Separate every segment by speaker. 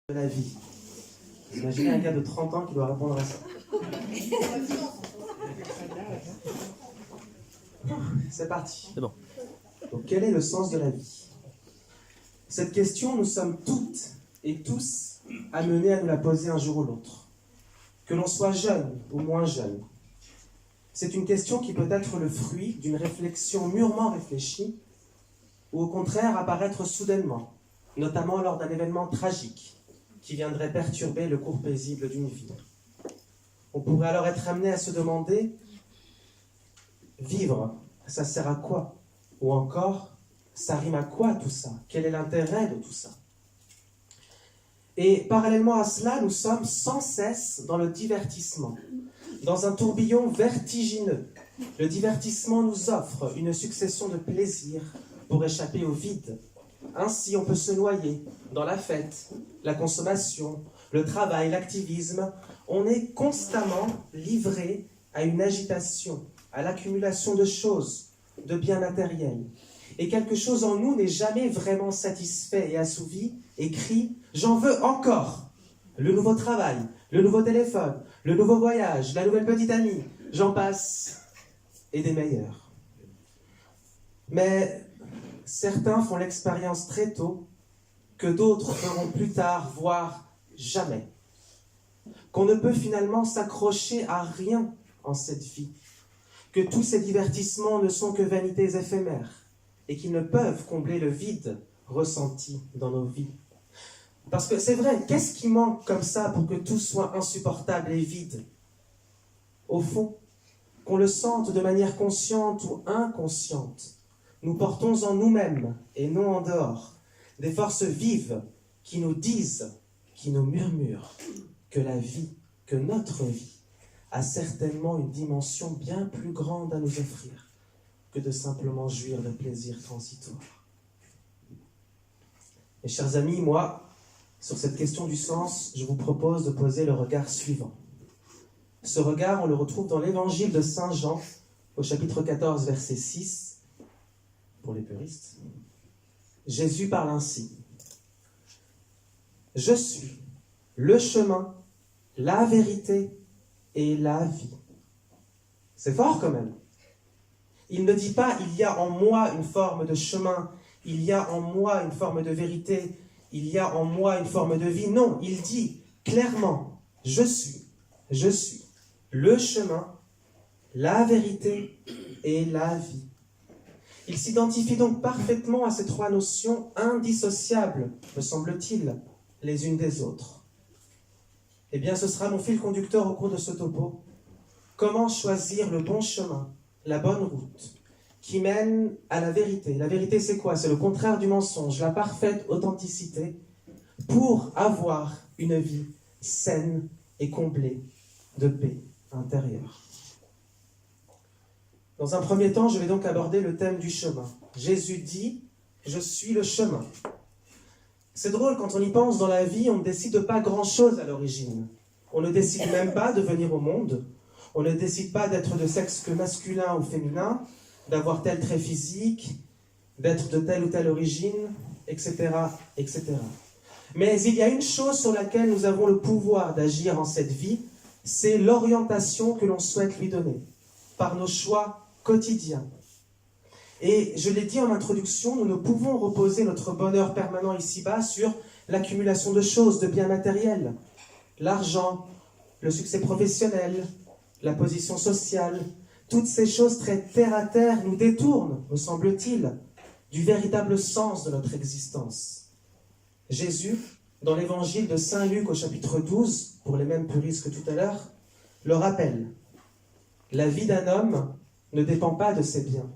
Speaker 1: de la vie. Imaginez un gars de 30 ans qui doit répondre à ça. C'est parti.
Speaker 2: C'est bon.
Speaker 1: Donc, quel est le sens de la vie? Cette question, nous sommes toutes et tous amenés à nous la poser un jour ou l'autre. Que l'on soit jeune ou moins jeune. C'est une question qui peut être le fruit d'une réflexion mûrement réfléchie ou au contraire apparaître soudainement, notamment lors d'un événement tragique qui viendrait perturber le cours paisible d'une vie. On pourrait alors être amené à se demander, vivre, ça sert à quoi? Ou encore, ça rime à quoi tout ça? Quel est l'intérêt de tout ça? Et parallèlement à cela, nous sommes sans cesse dans le divertissement, dans un tourbillon vertigineux. Le divertissement nous offre une succession de plaisirs pour échapper au vide. Ainsi, on peut se noyer dans la fête, la consommation, le travail, l'activisme. On est constamment livré à une agitation, à l'accumulation de choses, de biens matériels. Et quelque chose en nous n'est jamais vraiment satisfait et assouvi et crie « J'en veux encore !» Le nouveau travail, le nouveau téléphone, le nouveau voyage, la nouvelle petite amie, j'en passe, et des meilleurs. Mais certains font l'expérience très tôt que d'autres feront plus tard, voire jamais. Qu'on ne peut finalement s'accrocher à rien en cette vie. Que tous ces divertissements ne sont que vanités éphémères et qu'ils ne peuvent combler le vide ressenti dans nos vies. Parce que c'est vrai, qu'est-ce qui manque comme ça pour que tout soit insupportable et vide? Au fond, qu'on le sente de manière consciente ou inconsciente, nous portons en nous-mêmes et non en dehors des forces vives qui nous disent, qui nous murmurent que la vie, que notre vie a certainement une dimension bien plus grande à nous offrir que de simplement jouir de plaisirs transitoires. Mes chers amis, moi, sur cette question du sens, je vous propose de poser le regard suivant. Ce regard, on le retrouve dans l'évangile de Saint Jean, au chapitre 14, verset 6, pour les puristes. Jésus parle ainsi. « Je suis le chemin, la vérité et la vie. » C'est fort quand même. Il ne dit pas « il y a en moi une forme de chemin, il y a en moi une forme de vérité, il y a en moi une forme de vie. » Non, il dit clairement « je suis le chemin, la vérité et la vie. » Il s'identifie donc parfaitement à ces trois notions indissociables, me semble-t-il, les unes des autres. Eh bien, ce sera mon fil conducteur au cours de ce topo. Comment choisir le bon chemin, la bonne route, qui mène à la vérité? La vérité, c'est quoi? C'est le contraire du mensonge, la parfaite authenticité, pour avoir une vie saine et comblée de paix intérieure. Dans un premier temps, je vais donc aborder le thème du chemin. Jésus dit « Je suis le chemin ». C'est drôle, quand on y pense dans la vie, on ne décide pas grand-chose à l'origine. On ne décide même pas de venir au monde. On ne décide pas d'être de sexe masculin ou féminin, d'avoir tel trait physique, d'être de telle ou telle origine, etc., etc. Mais il y a une chose sur laquelle nous avons le pouvoir d'agir en cette vie, c'est l'orientation que l'on souhaite lui donner, par nos choix quotidiens. Et je l'ai dit en introduction, nous ne pouvons reposer notre bonheur permanent ici-bas sur l'accumulation de choses, de biens matériels, l'argent, le succès professionnel, la position sociale. Toutes ces choses très terre-à-terre nous détournent, me semble-t-il, du véritable sens de notre existence. Jésus, dans l'évangile de Saint Luc au chapitre 12, pour les mêmes puristes que tout à l'heure, le rappelle. La vie d'un homme ne dépend pas de ses biens,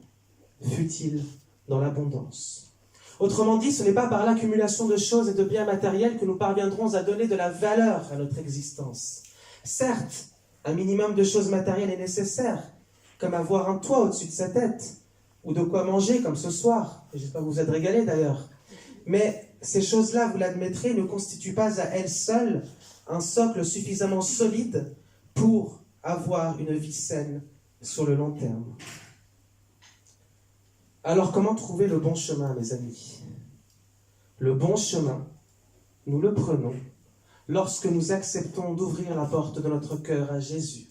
Speaker 1: fût-il dans l'abondance. Autrement dit, ce n'est pas par l'accumulation de choses et de biens matériels que nous parviendrons à donner de la valeur à notre existence. Certes, un minimum de choses matérielles est nécessaire, comme avoir un toit au-dessus de sa tête, ou de quoi manger comme ce soir, et j'espère que vous êtes régalés d'ailleurs. Mais ces choses-là, vous l'admettrez, ne constituent pas à elles seules un socle suffisamment solide pour avoir une vie saine sur le long terme. Alors, comment trouver le bon chemin, mes amis? Le bon chemin, nous le prenons lorsque nous acceptons d'ouvrir la porte de notre cœur à Jésus.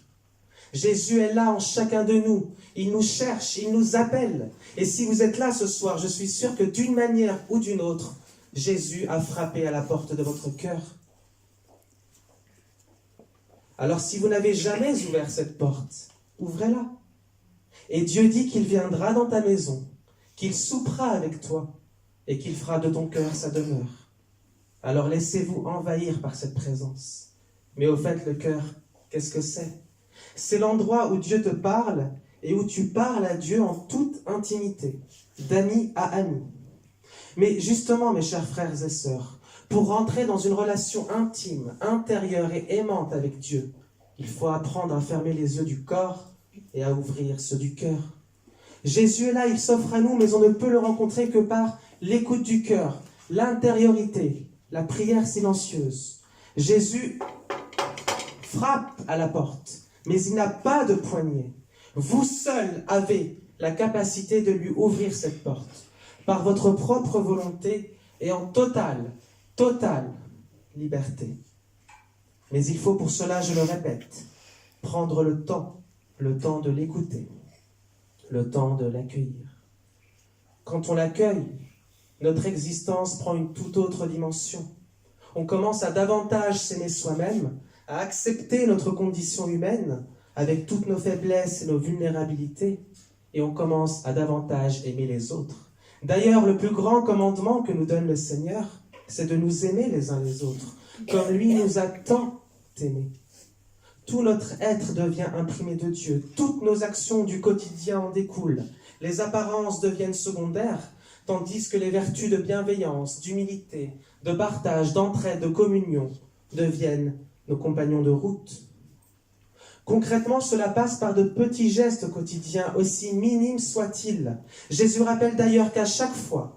Speaker 1: Jésus est là en chacun de nous. Il nous cherche, il nous appelle. Et si vous êtes là ce soir, je suis sûr que d'une manière ou d'une autre, Jésus a frappé à la porte de votre cœur. Alors si vous n'avez jamais ouvert cette porte, ouvrez-la. Et Dieu dit qu'il viendra dans ta maison, qu'il soupera avec toi et qu'il fera de ton cœur sa demeure. Alors laissez-vous envahir par cette présence. Mais au fait, le cœur, qu'est-ce que c'est? C'est l'endroit où Dieu te parle et où tu parles à Dieu en toute intimité, d'ami à ami. Mais justement, mes chers frères et sœurs, pour rentrer dans une relation intime, intérieure et aimante avec Dieu, il faut apprendre à fermer les yeux du corps et à ouvrir ceux du cœur. Jésus est là, il s'offre à nous, mais on ne peut le rencontrer que par l'écoute du cœur, l'intériorité, la prière silencieuse. Jésus frappe à la porte, mais il n'a pas de poignée. Vous seul avez la capacité de lui ouvrir cette porte, par votre propre volonté et en totale liberté. Mais il faut pour cela, je le répète, prendre le temps de l'écouter, le temps de l'accueillir. Quand on l'accueille, notre existence prend une toute autre dimension. On commence à davantage s'aimer soi-même, à accepter notre condition humaine avec toutes nos faiblesses et nos vulnérabilités, et on commence à davantage aimer les autres. D'ailleurs, le plus grand commandement que nous donne le Seigneur, c'est de nous aimer les uns les autres, comme lui nous a tant aimés. Tout notre être devient imprimé de Dieu, toutes nos actions du quotidien en découlent, les apparences deviennent secondaires, tandis que les vertus de bienveillance, d'humilité, de partage, d'entraide, de communion deviennent nos compagnons de route. Concrètement, cela passe par de petits gestes quotidiens, aussi minimes soient-ils. Jésus rappelle d'ailleurs qu'à chaque fois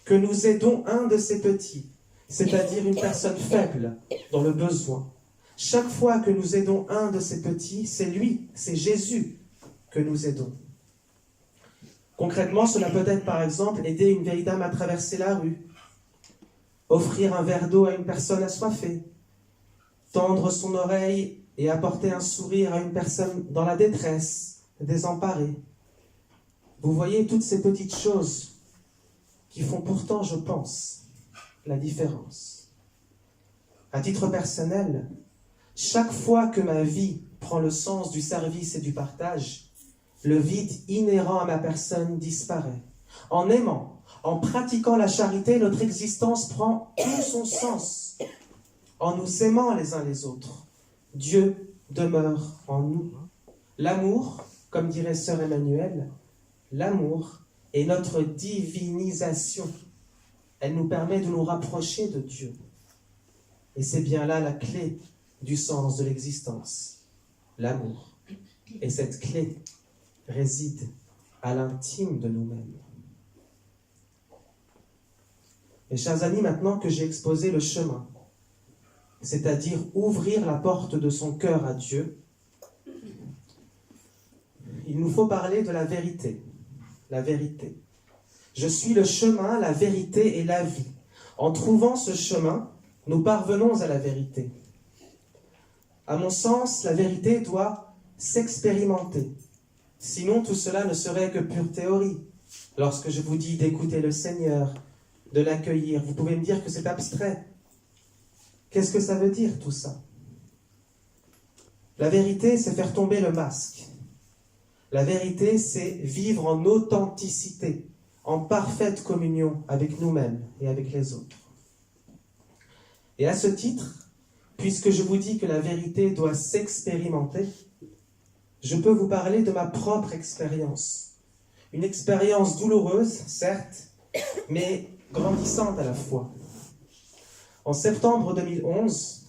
Speaker 1: que nous aidons un de ces petits, c'est-à-dire une personne faible dans le besoin, chaque fois que nous aidons un de ces petits, c'est lui, c'est Jésus que nous aidons. Concrètement, cela peut être par exemple aider une vieille dame à traverser la rue, offrir un verre d'eau à une personne assoiffée, tendre son oreille et apporter un sourire à une personne dans la détresse, désemparée. Vous voyez toutes ces petites choses qui font pourtant, je pense, la différence. À titre personnel, chaque fois que ma vie prend le sens du service et du partage, le vide inhérent à ma personne disparaît. En aimant, en pratiquant la charité, notre existence prend tout son sens. En nous aimant les uns les autres, Dieu demeure en nous. L'amour, comme dirait sœur Emmanuelle, l'amour est notre divinisation. Elle nous permet de nous rapprocher de Dieu. Et c'est bien là la clé du sens de l'existence, l'amour. Et cette clé réside à l'intime de nous-mêmes. Mes chers amis, maintenant que j'ai exposé le chemin, c'est-à-dire ouvrir la porte de son cœur à Dieu, il nous faut parler de la vérité. La vérité. Je suis le chemin, la vérité et la vie. En trouvant ce chemin, nous parvenons à la vérité. À mon sens, la vérité doit s'expérimenter. Sinon, tout cela ne serait que pure théorie. Lorsque je vous dis d'écouter le Seigneur, de l'accueillir, vous pouvez me dire que c'est abstrait. Qu'est-ce que ça veut dire tout ça? La vérité, c'est faire tomber le masque. La vérité, c'est vivre en authenticité, en parfaite communion avec nous-mêmes et avec les autres. Et à ce titre, puisque je vous dis que la vérité doit s'expérimenter, je peux vous parler de ma propre expérience. Une expérience douloureuse, certes, mais grandissante à la fois. En septembre 2011,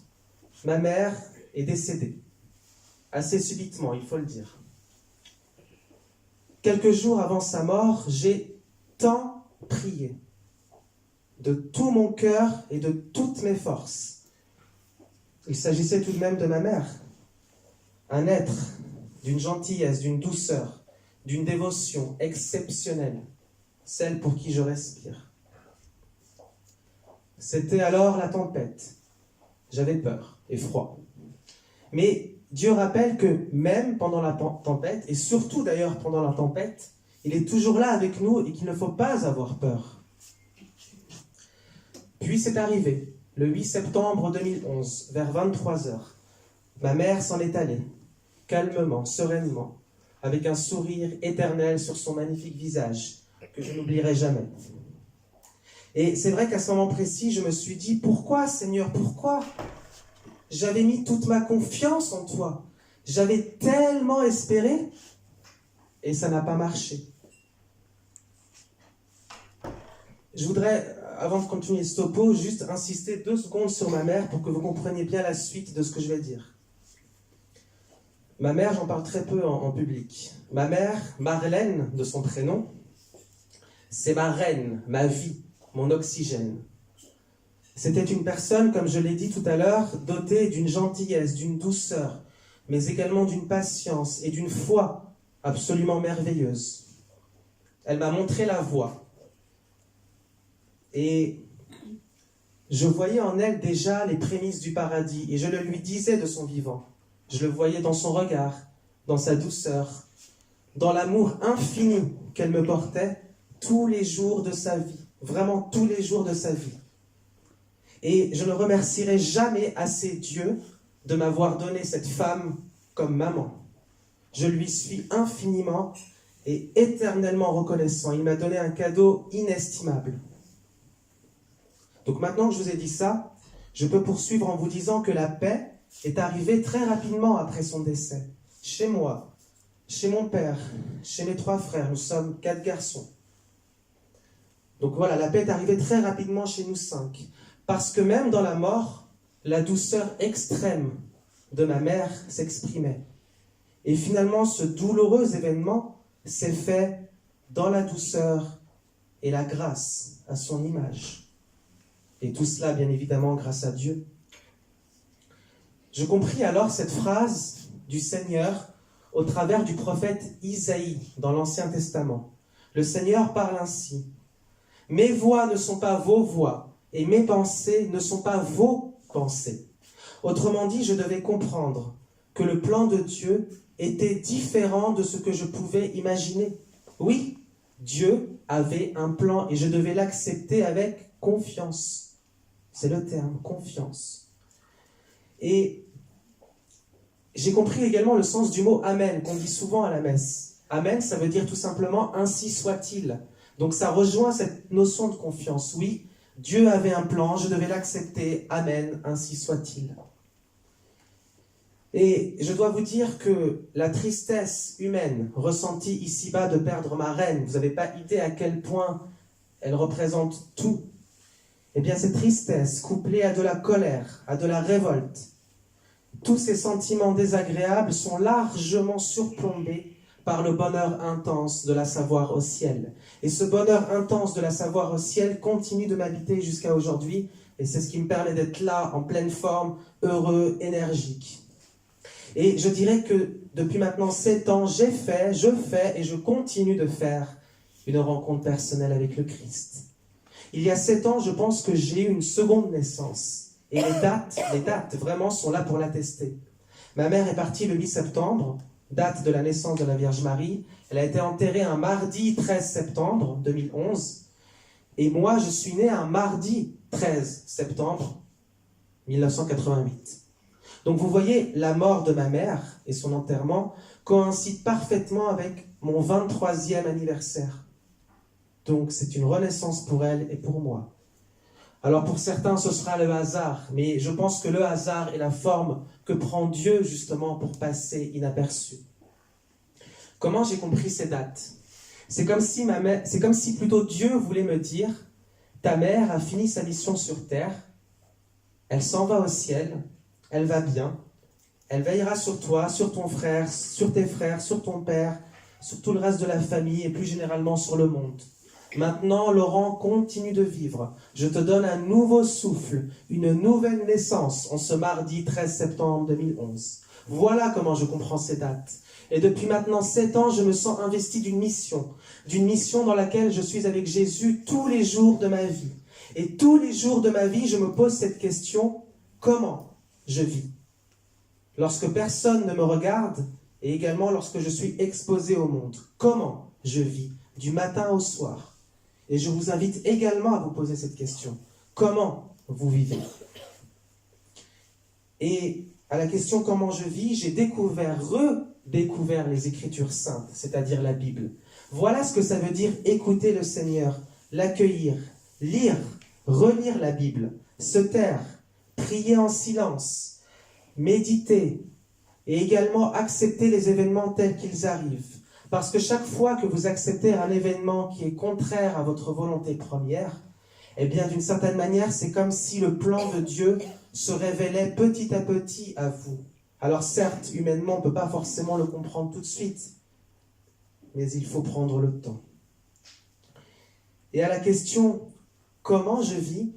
Speaker 1: ma mère est décédée. Assez subitement, il faut le dire. Quelques jours avant sa mort, j'ai tant prié, de tout mon cœur et de toutes mes forces. Il s'agissait tout de même de ma mère, un être d'une gentillesse, d'une douceur, d'une dévotion exceptionnelle, celle pour qui je respire. C'était alors la tempête, j'avais peur et froid. Mais Dieu rappelle que même pendant la tempête, et surtout d'ailleurs pendant la tempête, il est toujours là avec nous et qu'il ne faut pas avoir peur. Puis c'est arrivé, le 8 septembre 2011, vers 23 heures. Ma mère s'en est allée, calmement, sereinement, avec un sourire éternel sur son magnifique visage, que je n'oublierai jamais. Et c'est vrai qu'à ce moment précis, je me suis dit, pourquoi Seigneur, pourquoi ? J'avais mis toute ma confiance en toi. J'avais tellement espéré et ça n'a pas marché. Je voudrais, avant de continuer ce topo, juste insister 2 secondes sur ma mère pour que vous compreniez bien la suite de ce que je vais dire. Ma mère, j'en parle très peu en public. Ma mère, Marlène, de son prénom, c'est ma reine, ma vie, mon oxygène. C'était une personne, comme je l'ai dit tout à l'heure, dotée d'une gentillesse, d'une douceur, mais également d'une patience et d'une foi absolument merveilleuse. Elle m'a montré la voie. Et je voyais en elle déjà les prémices du paradis, et je le lui disais de son vivant. Je le voyais dans son regard, dans sa douceur, dans l'amour infini qu'elle me portait tous les jours de sa vie, vraiment tous les jours de sa vie. Et je ne remercierai jamais assez Dieu de m'avoir donné cette femme comme maman. Je lui suis infiniment et éternellement reconnaissant. Il m'a donné un cadeau inestimable. Donc maintenant que je vous ai dit ça, je peux poursuivre en vous disant que la paix est arrivée très rapidement après son décès. Chez moi, chez mon père, chez mes 3 frères, nous sommes 4 garçons. Donc voilà, la paix est arrivée très rapidement chez nous 5. Parce que même dans la mort, la douceur extrême de ma mère s'exprimait. Et finalement, ce douloureux événement s'est fait dans la douceur et la grâce à son image. Et tout cela, bien évidemment, grâce à Dieu. Je compris alors cette phrase du Seigneur au travers du prophète Isaïe dans l'Ancien Testament. Le Seigneur parle ainsi. « Mes voix ne sont pas vos voix, et mes pensées ne sont pas vos pensées. » Autrement dit, je devais comprendre que le plan de Dieu était différent de ce que je pouvais imaginer. Oui, Dieu avait un plan et je devais l'accepter avec confiance. C'est le terme, confiance. Et j'ai compris également le sens du mot « Amen » qu'on dit souvent à la messe. « Amen », ça veut dire tout simplement « ainsi soit-il ». Donc ça rejoint cette notion de confiance. Oui, Dieu avait un plan, je devais l'accepter. Amen, ainsi soit-il. Et je dois vous dire que la tristesse humaine ressentie ici-bas de perdre ma reine, vous n'avez pas idée à quel point elle représente tout. Eh bien, cette tristesse, couplée à de la colère, à de la révolte, tous ces sentiments désagréables sont largement surplombés par le bonheur intense de la savoir au ciel. Et ce bonheur intense de la savoir au ciel continue de m'habiter jusqu'à aujourd'hui, et c'est ce qui me permet d'être là, en pleine forme, heureux, énergique. Et je dirais que depuis maintenant 7 ans, je fais et je continue de faire une rencontre personnelle avec le Christ. Il y a 7 ans, je pense que j'ai eu une seconde naissance. Et les dates vraiment sont là pour l'attester. Ma mère est partie le 8 septembre, date de la naissance de la Vierge Marie. Elle a été enterrée un mardi 13 septembre 2011. Et moi, je suis né un mardi 13 septembre 1988. Donc vous voyez, la mort de ma mère et son enterrement coïncident parfaitement avec mon 23e anniversaire. Donc c'est une renaissance pour elle et pour moi. Alors pour certains, ce sera le hasard, mais je pense que le hasard est la forme que prend Dieu justement pour passer inaperçu. Comment j'ai compris ces dates ? C'est comme si plutôt Dieu voulait me dire « Ta mère a fini sa mission sur terre, elle s'en va au ciel, elle va bien, elle veillera sur toi, sur ton frère, sur tes frères, sur ton père, sur tout le reste de la famille et plus généralement sur le monde. Maintenant, Laurent, continue de vivre. Je te donne un nouveau souffle, une nouvelle naissance en ce mardi 13 septembre 2011. Voilà comment je comprends ces dates. Et depuis maintenant 7 ans, je me sens investi d'une mission dans laquelle je suis avec Jésus tous les jours de ma vie. Et tous les jours de ma vie, je me pose cette question, comment je vis. Lorsque personne ne me regarde et également lorsque je suis exposé au monde, comment je vis du matin au soir. Et je vous invite également à vous poser cette question. Comment vous vivez? Et à la question comment je vis, j'ai redécouvert les Écritures saintes, c'est-à-dire la Bible. Voilà ce que ça veut dire écouter le Seigneur, l'accueillir, lire, relire la Bible, se taire, prier en silence, méditer et également accepter les événements tels qu'ils arrivent. Parce que chaque fois que vous acceptez un événement qui est contraire à votre volonté première, eh bien d'une certaine manière, c'est comme si le plan de Dieu se révélait petit à petit à vous. Alors certes, humainement, on ne peut pas forcément le comprendre tout de suite, mais il faut prendre le temps. Et à la question « Comment je vis ?»,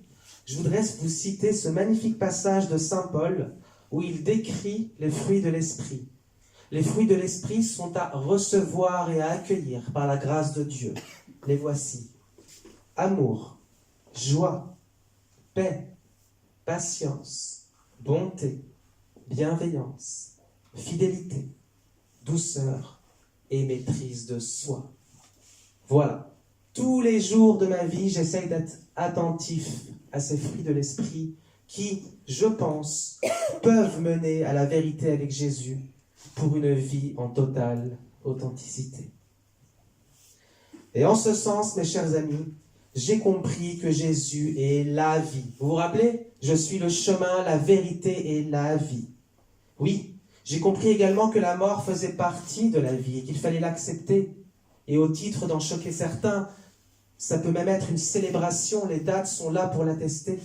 Speaker 1: je voudrais vous citer ce magnifique passage de Saint Paul où il décrit les fruits de l'esprit. Les fruits de l'esprit sont à recevoir et à accueillir par la grâce de Dieu. Les voici. Amour, joie, paix, patience, bonté, bienveillance, fidélité, douceur et maîtrise de soi. Voilà. Tous les jours de ma vie, j'essaye d'être attentif à ces fruits de l'esprit qui, je pense, peuvent mener à la vérité avec Jésus pour une vie en totale authenticité. Et en ce sens, mes chers amis, j'ai compris que Jésus est la vie. Vous vous rappelez? Je suis le chemin, la vérité et la vie. Oui, j'ai compris également que la mort faisait partie de la vie et qu'il fallait l'accepter. Et au titre d'en choquer certains, ça peut même être une célébration, les dates sont là pour l'attester.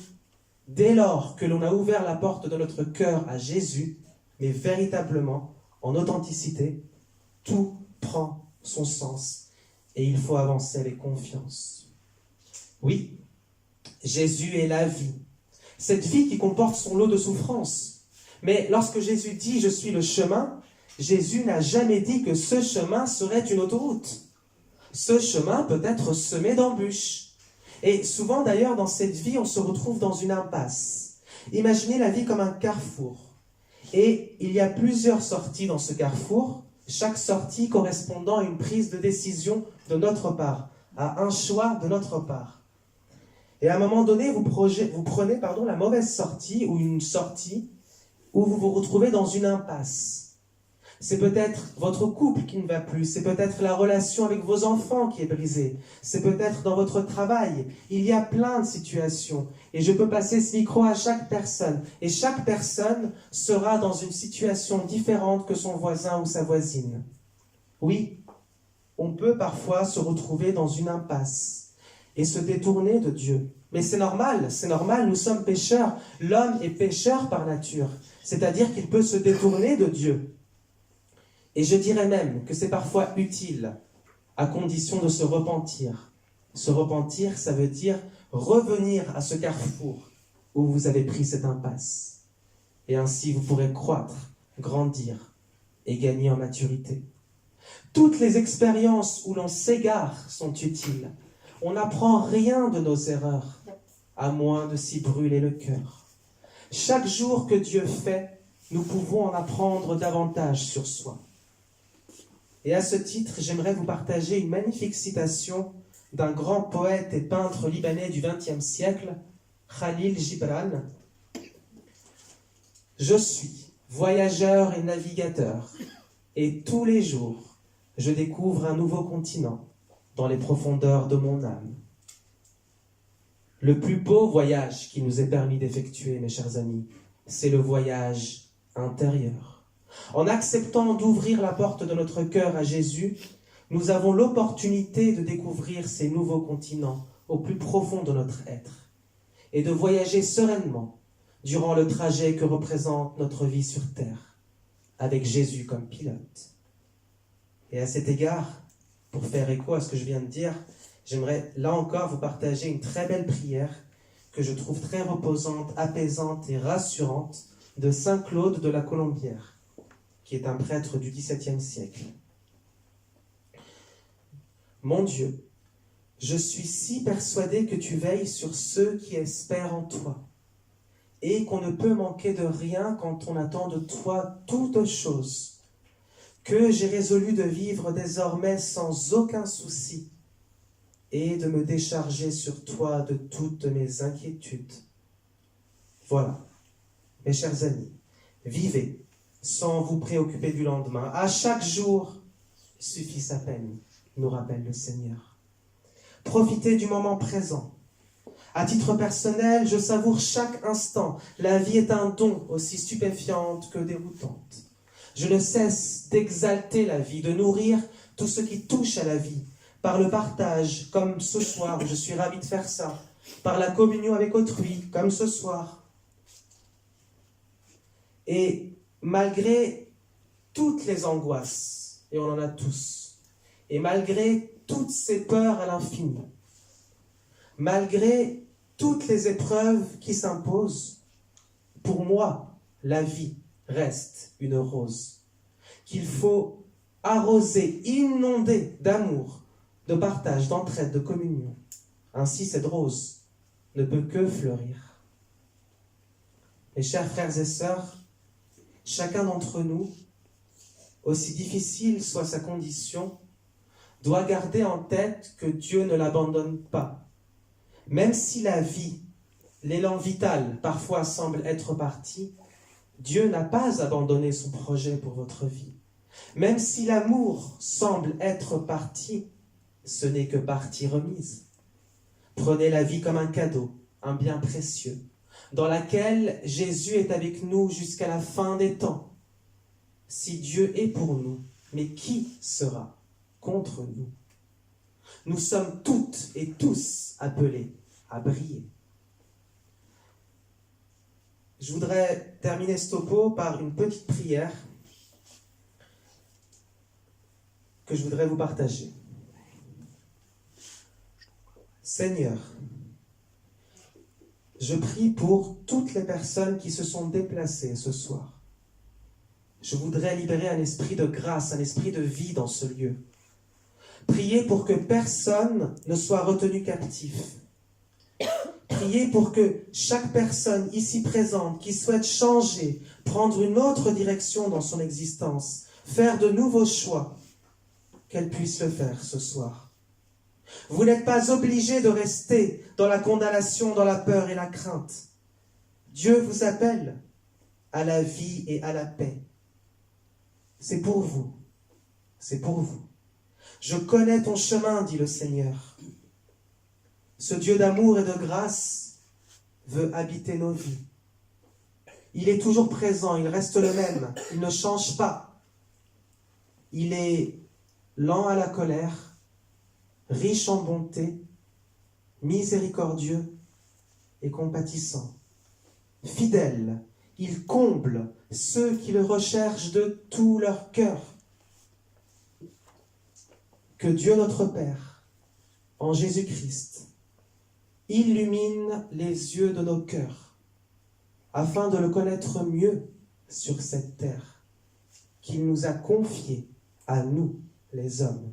Speaker 1: Dès lors que l'on a ouvert la porte de notre cœur à Jésus, mais véritablement, en authenticité, tout prend son sens et il faut avancer avec confiance. Oui, Jésus est la vie. Cette vie qui comporte son lot de souffrances. Mais lorsque Jésus dit « je suis le chemin », Jésus n'a jamais dit que ce chemin serait une autoroute. Ce chemin peut être semé d'embûches. Et souvent d'ailleurs dans cette vie, on se retrouve dans une impasse. Imaginez la vie comme un carrefour. Et il y a plusieurs sorties dans ce carrefour, chaque sortie correspondant à une prise de décision de notre part, à un choix de notre part. Et à un moment donné, vous prenez la mauvaise sortie ou une sortie où vous vous retrouvez dans une impasse. C'est peut-être votre couple qui ne va plus, c'est peut-être la relation avec vos enfants qui est brisée, c'est peut-être dans votre travail. Il y a plein de situations et je peux passer ce micro à chaque personne. Et chaque personne sera dans une situation différente que son voisin ou sa voisine. Oui, on peut parfois se retrouver dans une impasse et se détourner de Dieu. Mais c'est normal, nous sommes pécheurs. L'homme est pécheur par nature, c'est-à-dire qu'il peut se détourner de Dieu. Et je dirais même que c'est parfois utile, à condition de se repentir. Se repentir, ça veut dire revenir à ce carrefour où vous avez pris cette impasse. Et ainsi, vous pourrez croître, grandir et gagner en maturité. Toutes les expériences où l'on s'égare sont utiles. On n'apprend rien de nos erreurs, à moins de s'y brûler le cœur. Chaque jour que Dieu fait, nous pouvons en apprendre davantage sur soi. Et à ce titre, j'aimerais vous partager une magnifique citation d'un grand poète et peintre libanais du XXe siècle, Khalil Gibran. « Je suis voyageur et navigateur, et tous les jours, je découvre un nouveau continent dans les profondeurs de mon âme. » Le plus beau voyage qui nous est permis d'effectuer, mes chers amis, c'est le voyage intérieur. En acceptant d'ouvrir la porte de notre cœur à Jésus, nous avons l'opportunité de découvrir ces nouveaux continents au plus profond de notre être et de voyager sereinement durant le trajet que représente notre vie sur terre, avec Jésus comme pilote. Et à cet égard, pour faire écho à ce que je viens de dire, j'aimerais là encore vous partager une très belle prière que je trouve très reposante, apaisante et rassurante de Saint Claude de la Colombière, qui est un prêtre du XVIIe siècle. Mon Dieu, je suis si persuadé que tu veilles sur ceux qui espèrent en toi et qu'on ne peut manquer de rien quand on attend de toi toutes choses, que j'ai résolu de vivre désormais sans aucun souci et de me décharger sur toi de toutes mes inquiétudes. Voilà, mes chers amis, vivez sans vous préoccuper du lendemain. À chaque jour suffit sa peine, nous rappelle le Seigneur. Profitez du moment présent. À titre personnel, je savoure chaque instant. La vie est un don aussi stupéfiante que déroutante. Je ne cesse d'exalter la vie, de nourrir tout ce qui touche à la vie, par le partage, comme ce soir, je suis ravi de faire ça, par la communion avec autrui, comme ce soir. Et malgré toutes les angoisses, et on en a tous, et malgré toutes ces peurs à l'infini, malgré toutes les épreuves qui s'imposent, pour moi, la vie reste une rose qu'il faut arroser, inonder d'amour, de partage, d'entraide, de communion. Ainsi, cette rose ne peut que fleurir. Mes chers frères et sœurs, chacun d'entre nous, aussi difficile soit sa condition, doit garder en tête que Dieu ne l'abandonne pas. Même si la vie, l'élan vital, parfois semble être parti, Dieu n'a pas abandonné son projet pour votre vie. Même si l'amour semble être parti, ce n'est que partie remise. Prenez la vie comme un cadeau, un bien précieux, dans laquelle Jésus est avec nous jusqu'à la fin des temps. Si Dieu est pour nous, mais qui sera contre nous? Nous sommes toutes et tous appelés à briller. Je voudrais terminer ce topo par une petite prière que je voudrais vous partager. Seigneur, je prie pour toutes les personnes qui se sont déplacées ce soir. Je voudrais libérer un esprit de grâce, un esprit de vie dans ce lieu. Priez pour que personne ne soit retenu captif. Priez pour que chaque personne ici présente qui souhaite changer, prendre une autre direction dans son existence, faire de nouveaux choix, qu'elle puisse le faire ce soir. Vous n'êtes pas obligés de rester dans la condamnation, dans la peur et la crainte. Dieu vous appelle à la vie et à la paix. C'est pour vous. C'est pour vous. Je connais ton chemin, dit le Seigneur. Ce Dieu d'amour et de grâce veut habiter nos vies. Il est toujours présent, il reste le même, il ne change pas. Il est lent à la colère, riche en bonté, miséricordieux et compatissant. Fidèle, il comble ceux qui le recherchent de tout leur cœur. Que Dieu notre Père, en Jésus-Christ, illumine les yeux de nos cœurs, afin de le connaître mieux sur cette terre qu'il nous a confiée à nous, les hommes.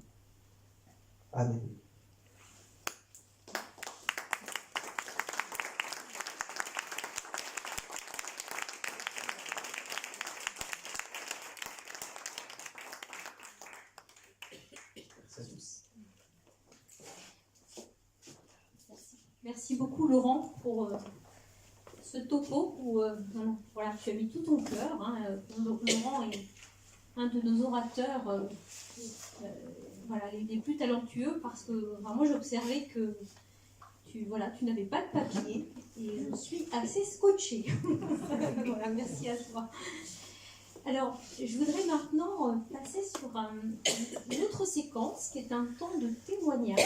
Speaker 1: Amen.
Speaker 2: Merci beaucoup Laurent pour ce topo où voilà, tu as mis tout ton cœur. Laurent est un de nos orateurs voilà, les plus talentueux parce que moi j'observais que tu n'avais pas de papier et je suis assez scotchée. Voilà, merci à toi. Alors, je voudrais maintenant passer sur une autre séquence qui est un temps de témoignage.